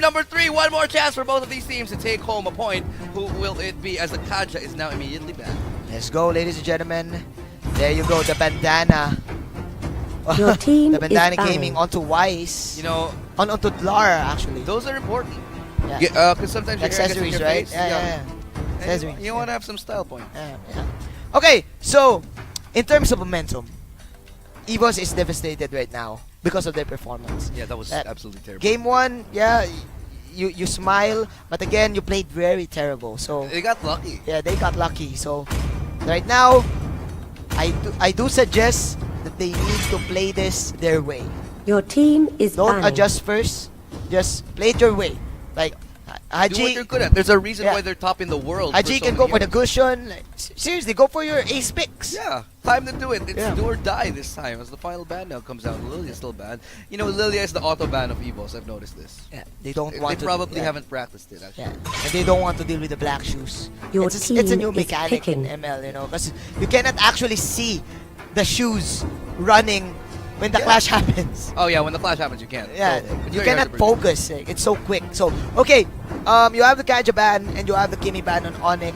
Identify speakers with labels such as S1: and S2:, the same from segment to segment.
S1: number 3. One more chance for both of these teams to take home a point. Who will it be, as the Kaja is now immediately banned?
S2: Let's go, ladies and gentlemen. There you go, the bandana.
S3: Your team
S2: the bandana
S3: is banned.
S2: gaming onto Wise.
S1: You know,
S2: onto Lara, actually.
S1: those are important.
S2: Yeah.
S1: Because sometimes your hair gets in
S2: Accessories,
S1: your
S2: right?
S1: face.
S2: Yeah.
S1: And
S2: Accessories.
S1: you want to have some style points.
S2: Yeah. Okay, so in terms of momentum, EVOS is devastated right now because of their performance.
S1: Yeah, that was absolutely terrible.
S2: Game 1, yeah, you smile, but again, you played very terrible. So
S1: They got lucky.
S2: yeah, they got lucky. So right now, I do suggest that they need to play this their way.
S3: Your team is
S2: Don't
S3: banned.
S2: adjust first. Just play it your way. Like
S1: Do what
S2: Haji,
S1: you're good at. There's a reason
S2: Yeah.
S1: why they're top in the world.
S2: Haji
S1: so
S2: can go
S1: many
S2: for the
S1: years.
S2: cushion. Like, seriously, go for your ace picks.
S1: Yeah, time to do it. It's
S2: Yeah.
S1: do or die this time as the final ban now comes out. Lilia's still banned. You know, Lilia is the auto ban of EVOS. I've noticed this.
S2: Yeah, they don't
S1: They
S2: want to.
S1: probably
S2: yeah.
S1: haven't practiced it actually.
S2: Yeah, and they don't want to deal with the black shoes.
S3: Your
S2: It's a new
S3: team is
S2: mechanic in
S3: picking.
S2: ML, you know, because you cannot actually see the shoes running when the
S1: Yeah.
S2: clash happens.
S1: Oh yeah, when the clash happens, you can't.
S2: Yeah,
S1: So, it's
S2: you
S1: very hard
S2: cannot
S1: to predict.
S2: focus. It's so quick. So okay, you have the Kaja ban and you have the Kimi ban on ONIC.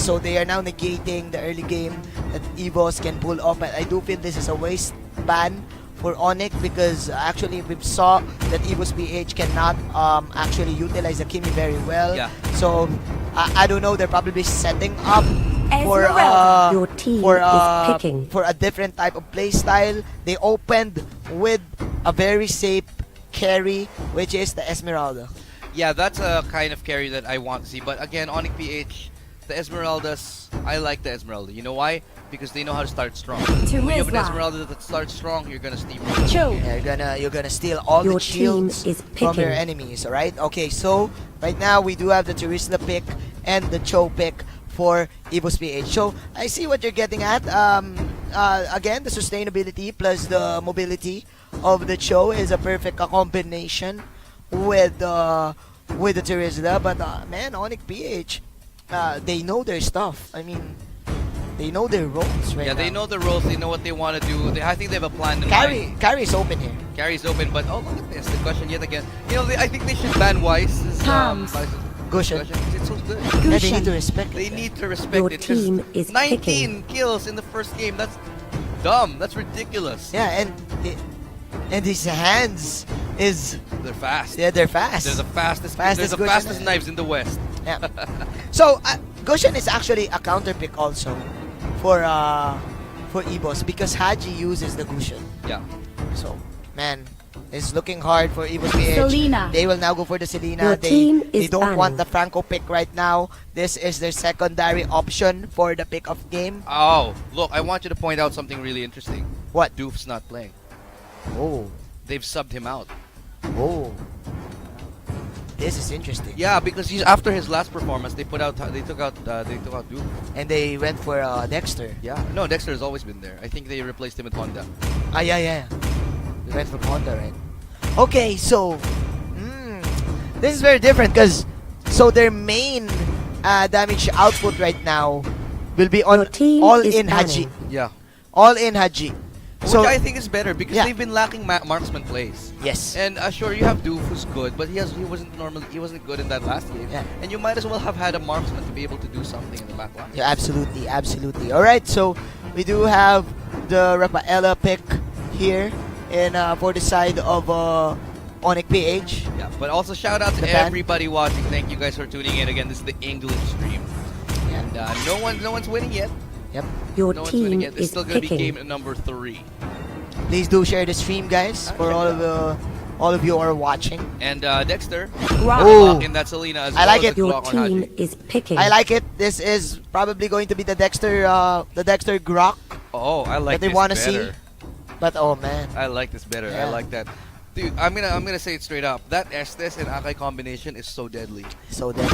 S2: So they are now negating the early game that EVOS can pull off. But I do feel this is a waste ban for ONIC because actually we saw that EVOS-PH cannot actually utilize the Kimi very well.
S1: Yeah.
S2: So I don't know. They're probably setting up for
S3: Your team
S2: for
S3: is picking.
S2: for a different type of play style. They opened with a very safe carry, which is the Esmeralda.
S1: Yeah, that's a kind of carry that I want to see. But again, ONIC-PH, the Esmeraldas, I like the Esmeralda. You know why? Because they know how to start strong. When you have an Esmeralda that starts strong, you're gonna steamroll.
S2: Yeah, you're gonna steal all
S3: Your
S2: the
S3: team
S2: shields
S3: is
S2: from your
S3: picking.
S2: enemies. All right. Okay. So right now we do have the Terisla pick and the Cho pick for EVOS-PH. So I see what you're getting at. Again, the sustainability plus the mobility of the Cho is a perfect combination with the Terisla. But man, ONIC-PH, they know their stuff. I mean, they know their roles right
S1: Yeah,
S2: now.
S1: they know the roles. They know what they want to do. I think they have a plan in mind.
S2: Carry is open here.
S1: Carry's open, but oh look at this. The question yet again. You know, I think they should ban Wise.
S3: Palms.
S2: Gushen.
S1: Because it's so good.
S2: Yeah, they need to respect
S1: They
S2: it.
S1: need to respect
S3: Your
S1: it. 'Cause
S3: team is
S1: 19 kills in the first game. That's dumb. That's ridiculous.
S2: Yeah, and his hands is
S1: They're fast.
S2: they're fast.
S1: They're the fastest.
S2: Fastest
S1: they're the
S2: Gushen.
S1: fastest knives in the West.
S2: Yeah. So Gushen is actually a counter pick also for EVOS because Haji uses the Gushen.
S1: Yeah.
S2: So man, it's looking hard for EVOS-PH.
S4: Selena.
S2: They will now go for the Selena.
S3: Your team
S2: They
S3: is
S2: don't
S3: banned.
S2: want the Franco pick right now. This is their secondary option for the pick of game.
S1: Oh, look! I want you to point out something really interesting.
S2: What?
S1: Doof's not playing.
S2: Oh,
S1: They've subbed him out.
S2: oh. This is interesting.
S1: Yeah, because he's after his last performance, they took out Doof.
S2: And they went for Dexter.
S1: Yeah. No, Dexter has always been there. I think they replaced him with Honda.
S2: Ah, yeah. They went for Honda, right? Okay, so this is very different because their main damage output right now will be on
S3: Your team
S2: all
S3: is
S2: in Haji.
S3: banning.
S1: Yeah.
S2: All in Haji. So
S1: Which I think is better because
S2: Yeah.
S1: they've been lacking marksman plays.
S2: yes.
S1: And sure, you have Doof who's good, but he wasn't good in that last game.
S2: Yeah.
S1: And you might as well have had a marksman to be able to do something in the back line.
S2: Yeah, absolutely. All right, so we do have the Rafaela pick here in for the side of ONIC-PH.
S1: Yeah. But also shout out to
S2: The fan.
S1: everybody watching. Thank you guys for tuning in again. This is the English stream,
S2: Yeah.
S1: and no one's winning yet.
S2: Yep.
S3: Your
S1: No one's winning
S3: team
S1: yet. It's
S3: is
S1: still gonna be
S3: picking.
S1: game number 3.
S2: Please do share the stream, guys, for all of you who are watching.
S1: And Dexter,
S2: Oh.
S1: lock in that Selena as
S2: I
S1: well
S2: like
S1: as
S2: it.
S1: the
S3: Your
S1: block on
S3: team
S1: Haji.
S3: is picking.
S2: I like it. This is probably going to be the Dexter Grok
S1: Oh, I like
S2: that they
S1: this
S2: want to
S1: better.
S2: see. But oh man,
S1: I like this better.
S2: Yeah.
S1: I like that. Dude, I'm gonna say it straight up. That Estes and Akai combination is so deadly.
S2: so then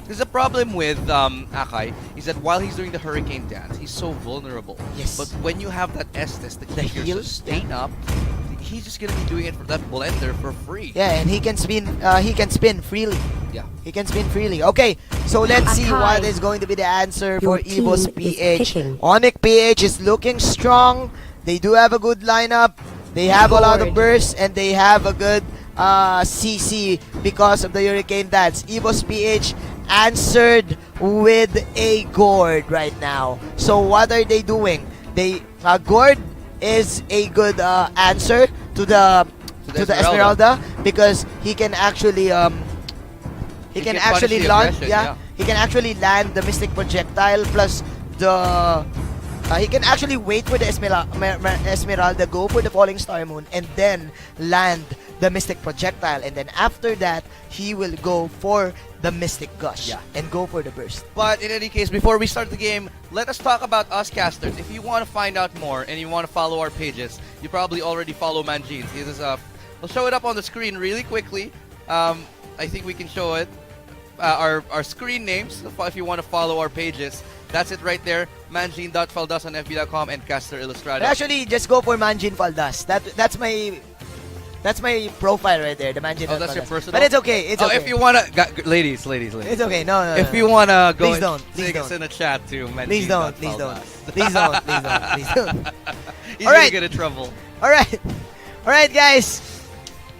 S1: There's a problem with Akai is that while he's doing the hurricane dance, he's so vulnerable.
S2: Yes.
S1: But when you have that Estes to
S2: The
S1: keep your
S2: heal,
S1: sustain up, he's just gonna be doing it for that blender for free.
S2: yeah, and he can spin. He can spin freely.
S1: Yeah.
S2: He can spin freely. Okay, so let's see
S4: Akai.
S2: what is going to be the answer for
S3: Your team
S2: EVOS-PH.
S3: is picking.
S2: ONIC-PH is looking strong. They do have a good lineup. They have a lot of
S4: Board.
S2: bursts and they have a good CC because of the Hurricane Dance. EVOS PH answered with a gourd right now. So what are they doing? They gourd is a good answer to the Esmeralda because he can actually he can actually land he can actually land the Mystic Projectile plus the he can actually wait for the Esmeralda, go for the Falling Star Moon, and then land the Mystic Projectile. And then after that, he will go for the Mystic Gush and go for the burst.
S1: But in any case, before we start the game, let us talk about us casters. If you want to find out more and you want to follow our pages, you probably already follow Manjin. We'll show it up on the screen really quickly. I think we can show it. Our screen names if you want to follow our pages. That's it right there. Manjin.faldas on FB.com and Caster Illustrated.
S2: Actually, just go for Manjin Faldas. That's my profile right there, the Manjin.
S1: Oh, that's your personal?
S2: But it's okay. It's okay.
S1: If you wanna, ladies.
S2: It's okay. No.
S1: If you wanna go,
S2: please don't. Please don't.
S1: us in the chat too.
S2: Please don't. Please don't. Please don't. Please don't.
S1: He's gonna get in trouble.
S2: All right, guys.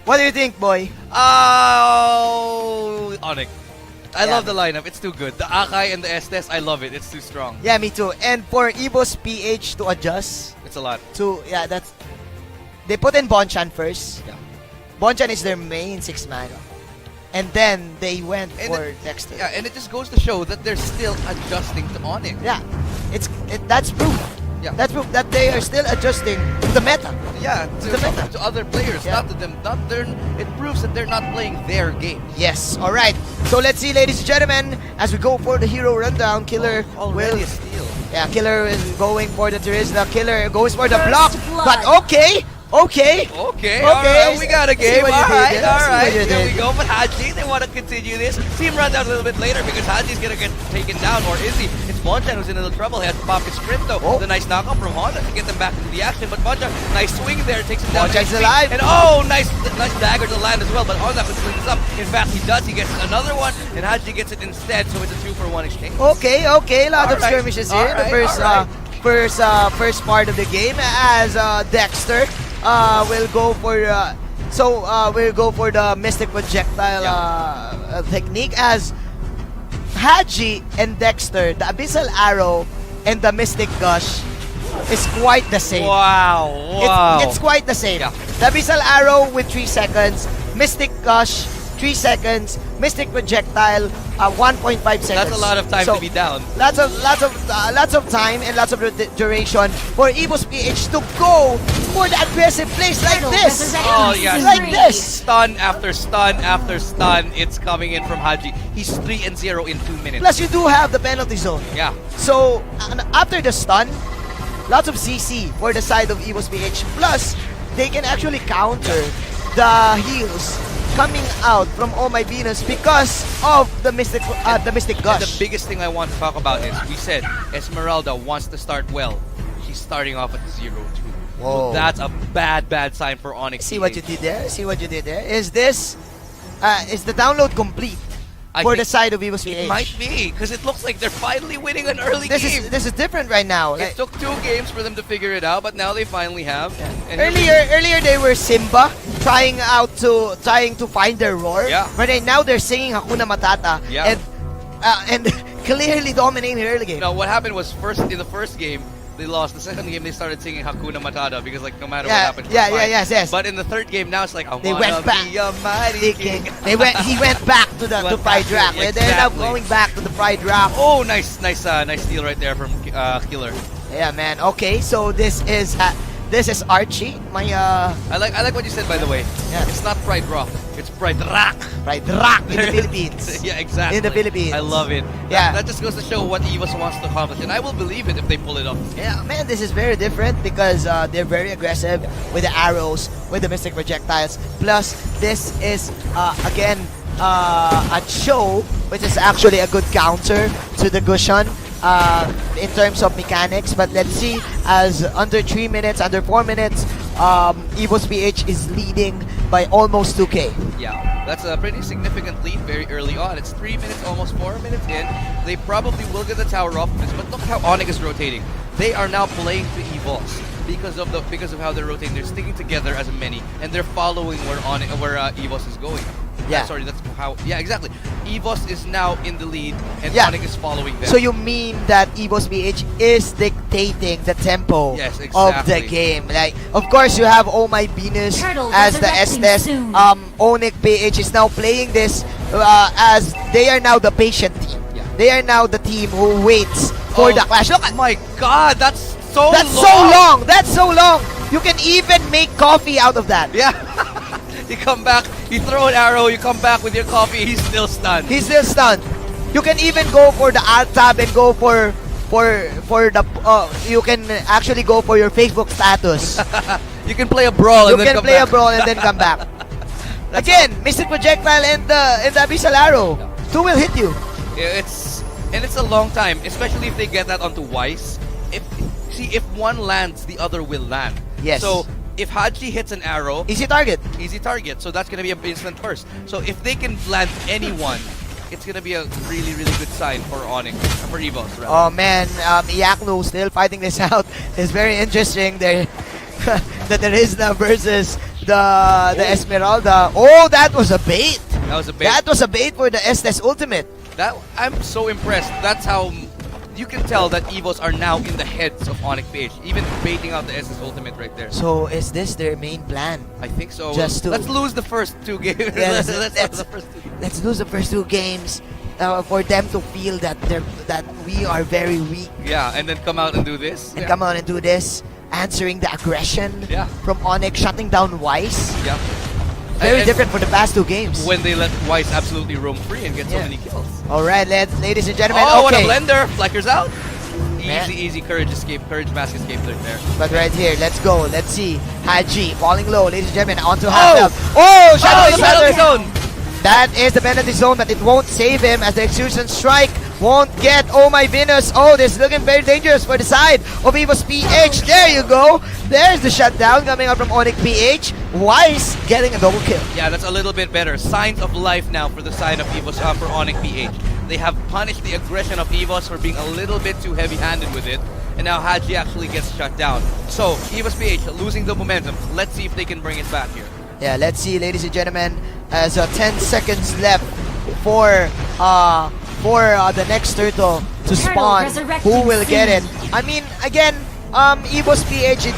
S2: What do you think, boy?
S1: Oh, ONIC. I love the lineup. It's too good. The Akai and the Estes, I love it. It's too strong.
S2: Yeah, me too. And for EVOS PH to adjust,
S1: it's a lot.
S2: That's they put in Bonchan first.
S1: Yeah.
S2: Bonchan is their main 6-man. And then they went for Dexter.
S1: Yeah, and it just goes to show that they're still adjusting to ONIC.
S2: Yeah. That's proof.
S1: Yeah.
S2: That's proof that they are still adjusting to the meta.
S1: Yeah, to other players, not to them. It proves that they're not playing their game.
S2: Yes. All right. So let's see, ladies and gentlemen, as we go for the hero rundown. Killer
S1: already a steal.
S2: Yeah, Killer is going for the Terizla. Killer goes for the block. But okay.
S1: Alright, we got a game. Alright,
S2: Here
S1: we go. But Haji, they want to continue this. See him run down a little bit later because Haji's going to get taken down, or is he? It's Bonchan who's in a little trouble. He has to pop his sprint though. The nice knockout from Honda to get them back into the action. But Bonchan, nice swing there, takes him down.
S2: Bonchan's alive.
S1: And nice dagger to land as well. But Honda can swing this up. In fact, he does. He gets another one, and Haji gets it instead. So it's a 2-for-1 exchange.
S2: Okay. A lot of skirmishes here. The first part of the game as Dexter will go for we'll go for the Mystic Projectile technique as Haji and Dexter, the Abyssal Arrow and the Mystic Gush is quite the same.
S1: Wow.
S2: It's quite the same.
S1: Yeah.
S2: The Abyssal Arrow with 3 seconds, Mystic Gush 3 seconds, Mystic Projectile 1.5 seconds.
S1: That's a lot of time to be down.
S2: Lots of time and lots of duration for EVOS PH to go for the aggressive plays like this.
S1: Oh yeah,
S2: like this.
S1: Stun after stun after stun. It's coming in from Haji. He's 3-0 in 2 minutes.
S2: Plus you do have the penalty zone.
S1: Yeah.
S2: So after the stun, lots of CC for the side of EVOS PH. Plus they can actually counter the heals coming out from Oh My Venus because of the Mystic Gush.
S1: And the biggest thing I want to talk about is we said Esmeralda wants to start well. She's starting off at 0-2. So that's a bad sign for ONIC.
S2: See what you did there? Is this is the download complete for the side of EVOS PH?
S1: It might be, because it looks like they're finally winning an early game.
S2: This is different right now.
S1: It took 2 games for them to figure it out, but now they finally have. And
S2: earlier they were Simba trying to find their roar.
S1: Yeah.
S2: But right now they're singing Hakuna Matata.
S1: Yeah.
S2: And clearly dominating the early game.
S1: No, what happened was in the first game they lost. The second game they started singing Hakuna Matata because like no matter what happens.
S2: Yes.
S1: But in the third game now it's like
S2: they went back.
S1: Be a mighty king.
S2: He went back to the Pride Draft.
S1: Exactly.
S2: They're now going back to the Pride Draft.
S1: Oh, nice steal right there from Killer.
S2: Yeah, man. Okay, so this is Archie. I
S1: like what you said, by the way.
S2: Yeah.
S1: It's not Pride Rock. It's Pride Rock.
S2: Pride Rock in the Philippines.
S1: Yeah, exactly.
S2: In the Philippines.
S1: I love it.
S2: Yeah.
S1: That just goes to show what EVOS wants to accomplish, and I will believe it if they pull it off.
S2: Yeah, man, this is very different because they're very aggressive with the arrows, with the Mystic Projectiles. Plus, this is, again, a show, which is actually a good counter to the Gushan in terms of mechanics. But let's see, as under 3 minutes, under 4 minutes, EVOS PH is leading by almost 2K.
S1: Yeah, that's a pretty significant lead very early on. It's 3 minutes, almost 4 minutes in. They probably will get the tower off of this, but look how ONIC is rotating. They are now playing to EVOS. because of how they're rotating. They're sticking together as a many, and they're following where EVOS is going.
S2: Yeah.
S1: Sorry, that's how. Yeah, exactly. EVOS is now in the lead, and
S2: Yeah.
S1: ONIC is following them.
S2: So you mean that EVOS PH is dictating the tempo
S1: Yes,
S2: of the
S1: exactly.
S2: game? Like, of course, you have Oh My Venus
S4: Turtle
S2: as the
S4: resurrecting
S2: Estes.
S4: soon.
S2: ONIC PH is now playing this as they are now the patient team.
S1: Yeah.
S2: They are now the team who waits for the clash. Look,
S1: My God, that's so
S2: that's
S1: long.
S2: so long. That's so long. You can even make coffee out of that.
S1: Yeah. You come back, you throw an arrow, you come back with your coffee, he's still stunned.
S2: He's still stunned. You can even go for the alt tab and go for the you can actually go for your Facebook status.
S1: You can play a brawl
S2: You
S1: and then
S2: can
S1: come
S2: play
S1: back.
S2: a brawl and then come back. Again, Mystic Projectile and the Abyssal Arrow. Two will hit you.
S1: It's a long time, especially if they get that onto Weiss. If one lands, the other will land.
S2: Yes.
S1: So if Haji hits an arrow,
S2: Easy target.
S1: easy target. So that's gonna be an instant burst. So if they can land anyone, it's gonna be a really, really good sign for ONIC, for EVOS. Rather.
S2: Oh man, Iakno still fighting this out. It's very interesting there. The Terizna versus the Esmeralda. Oh, that was a bait.
S1: That was a bait.
S2: That was a bait for the Estes Ultimate.
S1: I'm so impressed. That's how you can tell that EVOS are now in the heads of ONIC-PH, even baiting out the SS Ultimate right there.
S2: So is this their main plan?
S1: I think so.
S2: Just to-
S1: let's lose the first two games.
S2: Yeah,
S1: let's lose the first two games.
S2: Let's lose the first two games for them to feel that we are very weak
S1: Yeah, and then come out and do this.
S2: and
S1: Yeah.
S2: come on and do this, answering the aggression
S1: Yeah.
S2: from ONIC, shutting down Weiss.
S1: Yeah.
S2: Very
S1: And
S2: different for the past two games.
S1: when they let Weiss absolutely roam free and get so
S2: Yeah.
S1: many kills.
S2: All right, ladies and gentlemen.
S1: Oh, what a
S2: okay.
S1: blender! Flickers out.
S2: Man.
S1: Easy courage escape, courage mask escape right there.
S2: But right here, let's go. Let's see. Haji falling low, ladies and gentlemen, onto
S1: Oh!
S2: half. Oh,
S1: Oh,
S2: Shadow
S1: the penalty
S2: Shatter.
S1: zone!
S2: That is the penalty zone, but it won't save him as the execution strike won't get Oh My Venus. Oh, this is looking very dangerous for the side of EVOS PH. There you go. There's the shutdown coming out from ONIC PH. Weiss getting a double kill.
S1: Yeah, that's a little bit better. Signs of life now for the side of EVOS, for ONIC-PH. They have punished the aggression of EVOS for being a little bit too heavy-handed with it. And now Haji actually gets shut down. So, EVOS-PH losing the momentum. Let's see if they can bring it back here.
S2: Yeah, let's see, ladies and gentlemen, as 10 seconds left for the next turtle to spawn. Who will get it? I mean, again, EVOS PH, you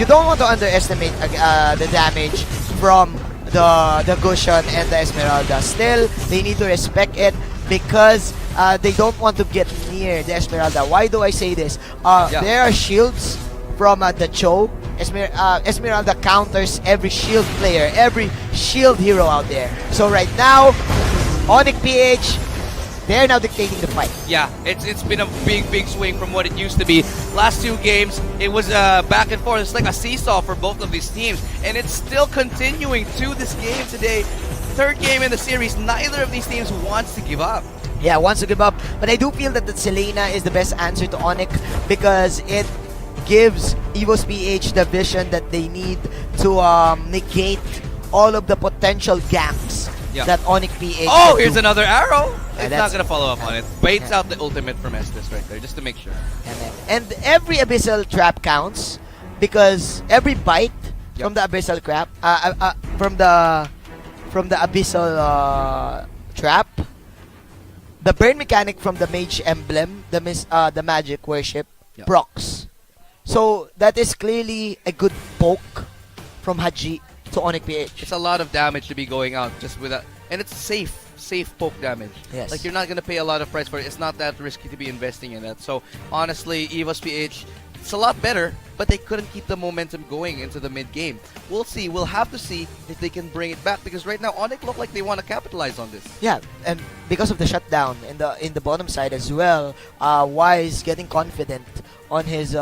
S2: don't want to underestimate the damage from the Gusion and the Esmeralda. Still, they need to respect it because they don't want to get near the Esmeralda. Why do I say this? There are shields from the Cho. Esmeralda counters every shield player, every shield hero out there. So right now, ONIC PH, they're now dictating the fight.
S1: Yeah, it's been a big swing from what it used to be. Last two games, it was back and forth. It's like a seesaw for both of these teams, and it's still continuing to this game today. Third game in the series, neither of these teams wants to give up.
S2: Yeah, wants to give up. But I do feel that the Selena is the best answer to ONIC because it gives EVOS PH the vision that they need to negate all of the potential ganks that ONIC PH
S1: Oh, here's another arrow.
S2: Yeah,
S1: It's not going to follow up on it. Baits out the ultimate from Estes right there, just to make sure.
S2: And every abyssal trap counts because every bite from the abyssal trap, from the abyssal trap, the burn mechanic from the mage emblem, the magic worship, procs. So that is clearly a good poke from Haji to ONIC PH.
S1: It's a lot of damage to be going out just with that, and it's safe poke damage.
S2: Yes.
S1: Like you're not gonna pay a lot of price for it. It's not that risky to be investing in that. So honestly, EVOS PH, it's a lot better, but they couldn't keep the momentum going into the mid game. We'll see. We'll have to see if they can bring it back because right now ONIC look like they want to capitalize on this.
S2: Yeah, and because of the shutdown in the bottom side as well, Wise getting confident on his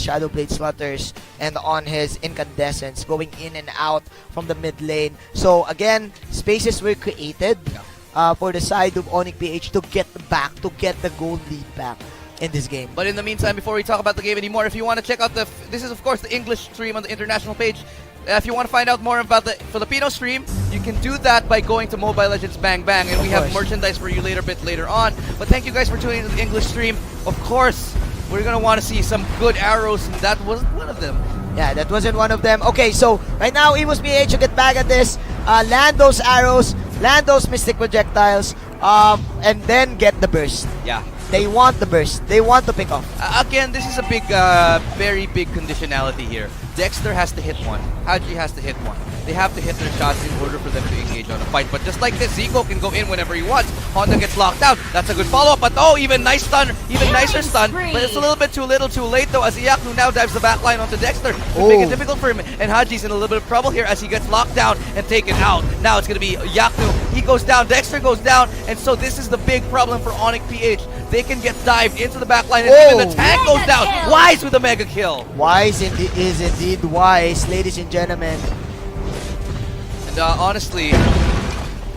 S2: Shadow Blade Slutters and on his Incandescence going in and out from the mid lane. So again, spaces were created for the side of ONIC PH to get the gold lead back in this game.
S1: But in the meantime, before we talk about the game anymore, if you want to check out this is of course the English stream on the international page. If you want to find out more about the Filipino stream, you can do that by going to Mobile Legends Bang Bang, and we have merchandise for you later on. But thank you guys for tuning into the English stream. Of course, we're gonna want to see some good arrows, and that wasn't one of them.
S2: Yeah, that wasn't one of them. Okay, so right now, EVOS PH to get back at this, land those arrows, land those mystic projectiles, and then get the burst.
S1: Yeah.
S2: They want the burst. They want to pick off.
S1: Again, this is a big, very big conditionality here. Dexter has to hit one. Haji has to hit one. They have to hit their shots in order for them to engage on a fight. But just like this, Zico can go in whenever he wants. Honda gets locked out. That's a good follow-up. But oh, even nice stun, even nicer stun. But it's a little bit too little, too late though, as Iyaku now dives the backline onto Dexter to make it difficult for him. And Haji's in a little bit of trouble here as he gets locked down and taken out. Now it's going to be Iyaku. He goes down, Dexter goes down, and so this is the big problem for ONIC PH. They can get dived into the backline, and even the tank goes down. Wise with a mega kill.
S2: Wise is indeed wise, ladies and gentlemen.
S1: And honestly,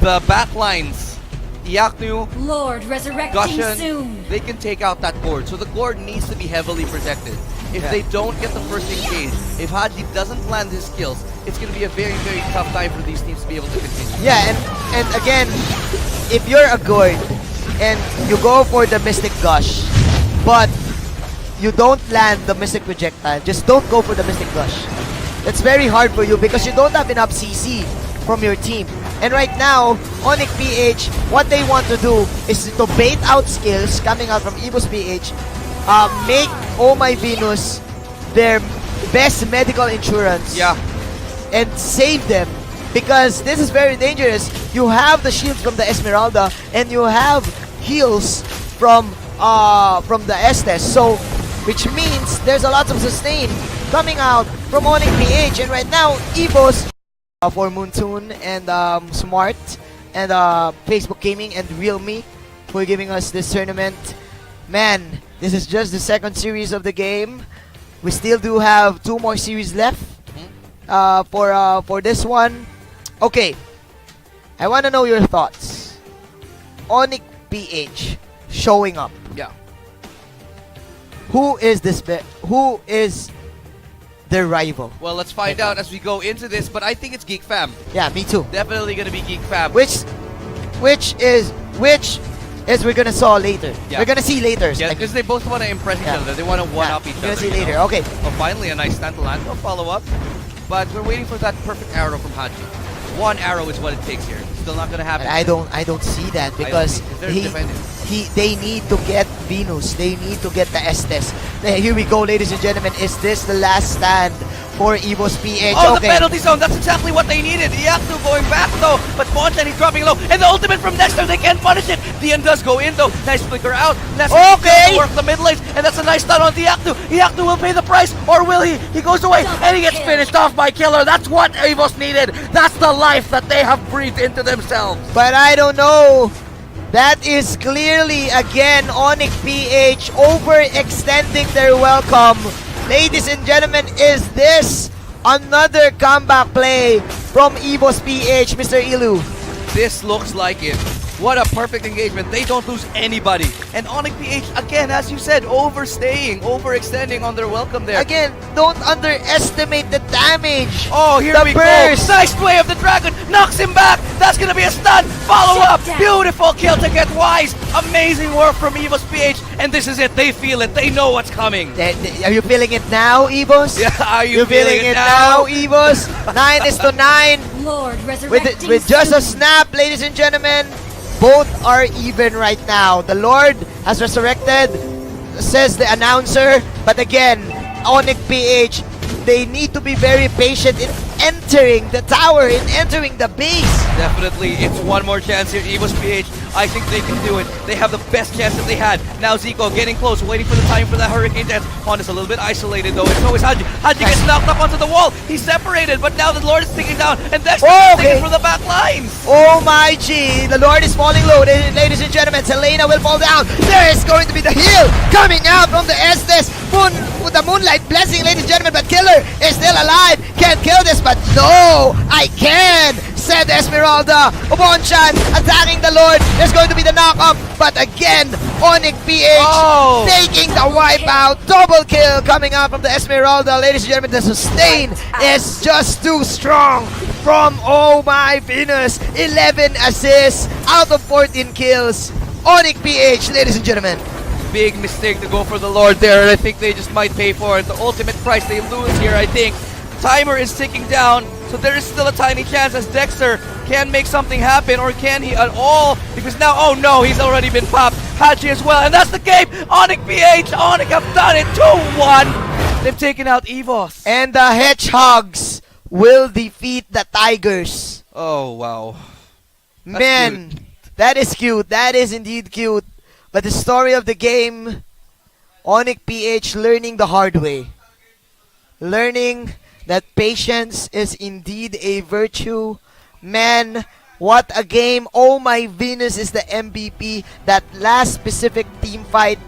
S1: the backlines, Iyaku,
S4: Lord resurrecting
S1: Gushan,
S4: soon.
S1: they can take out that gourd. So the gourd needs to be heavily protected. If they don't get the first engage, if Haji doesn't land his skills, it's going to be a very, very tough time for these teams to be able to continue.
S2: Yeah, and again, if you're a gourd and you go for the Mystic Gush, but you don't land the Mystic Projectile, just don't go for the Mystic Gush. It's very hard for you because you don't have enough CC from your team. And right now, ONIC PH, what they want to do is to bait out skills coming out from EVOS PH, make Oh My Venus their best medical insurance.
S1: Yeah.
S2: And save them, because this is very dangerous. You have the shield from the Esmeralda and you have heals from the Estes, so which means there's a lot of sustain coming out from ONIC PH. And right now, EVOS for Moonton and Smart and Facebook Gaming and Realme for giving us this tournament. Man, this is just the second series of the game. We still do have 2 more series left for this one. Okay, I want to know your thoughts. ONIC PH showing up.
S1: Yeah.
S2: Who is this? Who is their rival?
S1: Well, let's find out as we go into this, but I think it's Geek Fam.
S2: Yeah, me too.
S1: Definitely going to be Geek Fam.
S2: Which is we're gonna saw later.
S1: Yeah.
S2: We're gonna see later.
S1: Yeah, because they both want to impress each other. They want to one-up each
S2: We're
S1: other.
S2: gonna see later.
S1: know?
S2: Okay.
S1: Well, finally, a nice stand to land. No follow-up. But we're waiting for that perfect arrow from Haji. 1 arrow is what it takes here. Still not going to happen.
S2: But I don't see that because they need to get Venus. They need to get the Estes. Here we go, ladies and gentlemen. Is this the last stand for EVOS PH?
S1: Oh,
S2: okay.
S1: the penalty zone. That's exactly what they needed. Iyaku going back though, but Moonton, he's dropping low. And the ultimate from Dexter, they can't punish it. Dian does go in though. Nice flicker out.
S2: Okay.
S1: Work the mid lanes, and that's a nice stun on Iyaku. Iyaku will pay the price, or will he? He goes away, and he gets finished off by Killer. That's what EVOS needed. That's the life that they have breathed into themselves.
S2: But I don't know. That is clearly, again, ONIC PH overextending their welcome. Ladies and gentlemen, is this another comeback play from EVOS PH, Mr. Ilu?
S1: This looks like it. What a perfect engagement. They don't lose anybody. And ONIC PH, again, as you said, overextending on their welcome there.
S2: Again, don't underestimate the damage.
S1: Oh, here we
S2: burst.
S1: go. Nice play of the dragon. Knocks him back. That's going to be a stun. Follow up. Beautiful kill to get Wise. Amazing work from EVOS PH. And this is it. They feel it. They know what's coming.
S2: Are you feeling it now, EVOS?
S1: Yeah, are you
S2: feeling it now, EVOS? 9-9.
S4: Lord resurrecting
S2: With just a
S4: soon.
S2: snap, ladies and gentlemen. Both are even right now. The Lord has resurrected, says the announcer. But again, ONIC PH, they need to be very patient in entering the tower, in entering the base.
S1: Definitely, it's one more chance here. EVOS PH, I think they can do it. They have the best chance that they had. Now Zico getting close, waiting for the time for that Hurricane dance. Honda's a little bit isolated though. It's always Haji. Haji gets knocked up onto the wall. He's separated, but now the Lord is sticking down, and Dexter is sticking for the back lines.
S2: Oh my G, the Lord is falling low, ladies and gentlemen. Selena will fall down. There is going to be the heal coming out from the Estes. With the Moonlight blessing, ladies and gentlemen, but Killer is still alive. Can't kill this, but no, I can, said Esmeralda. Ubonchan attacking the Lord. There's going to be the knock-up, but again, ONIC PH taking the wipeout. Double kill coming out from the Esmeralda. Ladies and gentlemen, the sustain is just too strong from Oh My Venus. 11 assists out of 14 kills. ONIC PH, ladies and gentlemen.
S1: big mistake to go for the Lord there, and I think they just might pay for it. The ultimate price they lose here, I think. Timer is ticking down, so there is still a tiny chance as Dexter can make something happen, or can he at all? Because now, oh no, he's already been popped. Hachi as well, and that's the game! ONIC-PH! ONIC have done it! 2-1! They've taken out EVOS.
S2: And the Hedgehogs will defeat the Tigers.
S1: Oh, wow. That's
S2: Man,
S1: cute.
S2: that is cute. That is indeed cute. But the story of the game, ONIC-PH learning the hard way. Learning that patience is indeed a virtue. Man, what a game. Oh my Venus is the MVP. That last specific team fight